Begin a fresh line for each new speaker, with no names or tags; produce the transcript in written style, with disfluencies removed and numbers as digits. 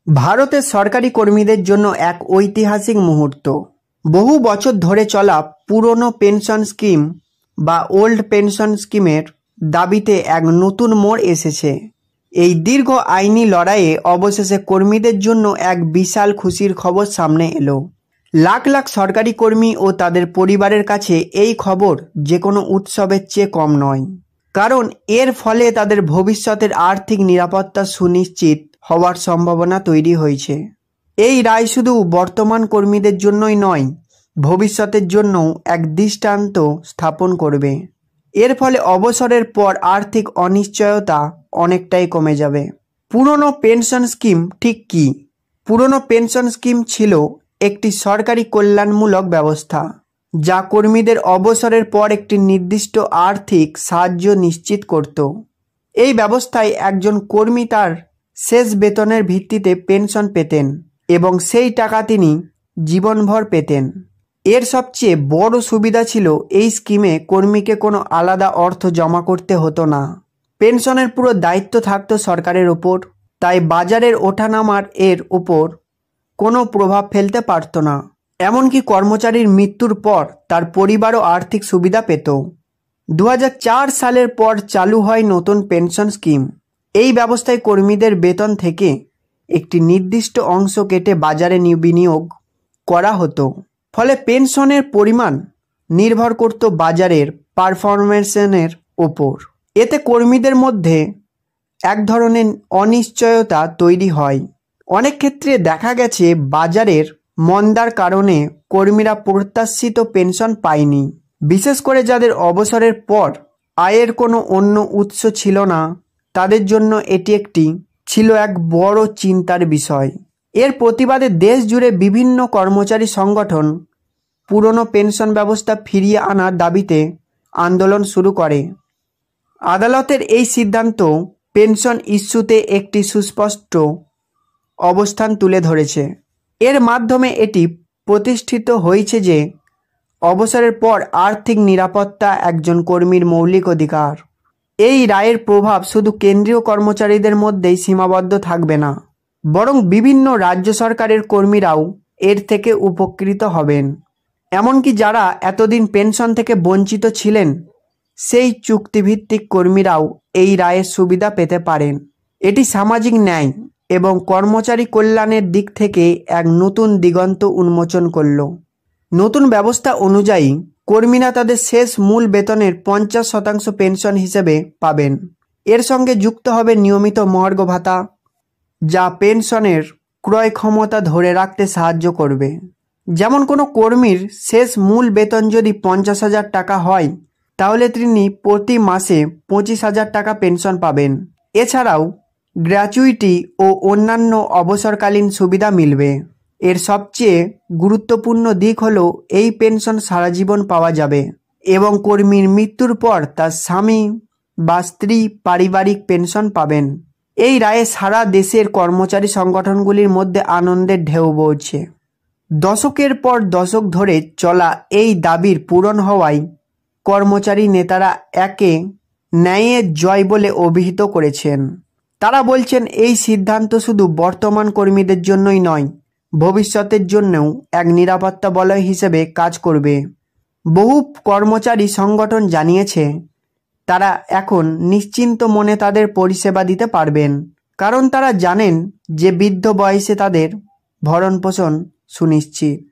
ভারতের সরকারি কর্মীদের জন্য এক ঐতিহাসিক মুহূর্ত। বহু বছর ধরে চলা পুরনো পেনশন স্কিম বা ওল্ড পেনশন স্কিমের দাবিতে এক নতুন মোড় এসেছে। এই দীর্ঘ আইনি লড়াইয়ে অবশেষে কর্মীদের জন্য এক বিশাল খুশির খবর সামনে এলো। লাখ লাখ সরকারি কর্মী ও তাদের পরিবারের কাছে এই খবর যে কোনো উৎসবের চেয়ে কম নয়, কারণ এর ফলে তাদের ভবিষ্যতের আর্থিক নিরাপত্তা সুনিশ্চিত হওয়ার সম্ভাবনা তৈরি হয়েছে। এই রায় শুধু বর্তমান কর্মীদের জন্যই নয়, ভবিষ্যতের জন্যও এক দৃষ্টান্ত স্থাপন করবে। এর ফলে অবসরের পর আর্থিক অনিশ্চয়তা অনেকটাই কমে যাবে। পুরনো পেনশন স্কিম ঠিক কী? পুরনো পেনশন স্কিম ছিল একটি সরকারি কল্যাণমূলক ব্যবস্থা যা কর্মীদের অবসরের পর একটি নির্দিষ্ট আর্থিক সাহায্য নিশ্চিত করত। এই ব্যবস্থায় একজন কর্মী তার শেষ বেতনের ভিত্তিতে পেনশন পেতেন এবং সেই টাকা তিনি জীবনভর পেতেন। এর সবচেয়ে বড় সুবিধা ছিল এই স্কিমে কর্মীকে কোনো আলাদা অর্থ জমা করতে হতো না। পেনশনের পুরো দায়িত্ব থাকতো সরকারের ওপর, তাই বাজারের ওঠানামার এর ওপর কোনো প্রভাব ফেলতে পারত না। এমনকি কর্মচারীর মৃত্যুর পর তার পরিবারও আর্থিক সুবিধা পেত। 2004 সালের পর চালু হয় নতুন পেনশন স্কিম। এই ব্যবস্থায় কর্মীদের বেতন থেকে একটি নির্দিষ্ট অংশ কেটে বাজারে বিনিয়োগ করা হতো। ফলে পেনশনের পরিমাণ নির্ভর করত বাজারের পারফরমেন্সের ওপর। এতে কর্মীদের মধ্যে এক ধরনের অনিশ্চয়তা তৈরি হয়। অনেক ক্ষেত্রে দেখা গেছে বাজারের মন্দার কারণে কর্মীরা প্রত্যাশিত পেনশন পায়নি। বিশেষ করে যাদের অবসরের পর আয়ের কোনো অন্য উৎস ছিল না, তাদের জন্য এটি ছিল এক বড় চিন্তার বিষয়। এর প্রতিবাদে দেশ জুড়ে বিভিন্ন কর্মচারী সংগঠন পুরনো পেনশন ব্যবস্থা ফিরিয়ে আনার দাবিতে আন্দোলন শুরু করে। আদালতের এই সিদ্ধান্ত পেনশন ইস্যুতে একটি সুস্পষ্ট অবস্থান তুলে ধরেছে। এর মাধ্যমে এটি প্রতিষ্ঠিত হয়েছে যে অবসরের পর আর্থিক নিরাপত্তা একজন কর্মীর মৌলিক অধিকার। এই রায়ের প্রভাব শুধু কেন্দ্রীয় কর্মচারীদের মধ্যেই সীমাবদ্ধ থাকবে না, বরং বিভিন্ন রাজ্য সরকারের কর্মীরাও এর থেকে উপকৃত হবেন। এমনকি যারা এতদিন পেনশন থেকে বঞ্চিত ছিলেন, সেই চুক্তিভিত্তিক কর্মীরাও এই রায়ের সুবিধা পেতে পারেন। এটি সামাজিক ন্যায় এবং কর্মচারী কল্যাণের দিক থেকে এক নতুন দিগন্ত উন্মোচন করল। নতুন ব্যবস্থা অনুযায়ী কর্মীরা তাদের শেষ মূল বেতনের 50% পেনশন হিসেবে পাবেন। এর সঙ্গে যুক্ত হবে নিয়মিত মহার্ঘ ভাতা, যা পেনশনের ক্রয় ক্ষমতা ধরে রাখতে সাহায্য করবে। যেমন কোনো কর্মীর শেষ মূল বেতন যদি 50,000 টাকা হয়, তাহলে তিনি প্রতি মাসে 25,000 টাকা পেনশন পাবেন। এছাড়াও গ্র্যাচুইটি ও অন্যান্য অবসরকালীন সুবিধা মিলবে। এর সবচেয়ে গুরুত্বপূর্ণ দিক হলো এই পেনশন সারা জীবন পাওয়া যাবে এবং কর্মীর মৃত্যুর পর তার স্বামী বা স্ত্রী পারিবারিক পেনশন পাবেন। এই রায়ে সারা দেশের কর্মচারী সংগঠনগুলির মধ্যে আনন্দের ঢেউ বইছে। দশকের পর দশক ধরে চলা এই দাবির পূরণ হওয়ায় কর্মচারী নেতারা একে ন্যায়ের জয় বলে অভিহিত করেছেন। তারা বলছেন এই সিদ্ধান্ত শুধু বর্তমান কর্মীদের জন্যই নয়, ভবিষ্যতের জন্যও এক নিরাপত্তা বলয় হিসেবে কাজ করবে। বহু কর্মচারী সংগঠন জানিয়েছে তারা এখন নিশ্চিন্ত মনে তাদের পরিষেবা দিতে পারবেন, কারণ তারা জানেন যে বৃদ্ধ বয়সে তাদের ভরণপোষণ সুনিশ্চিত।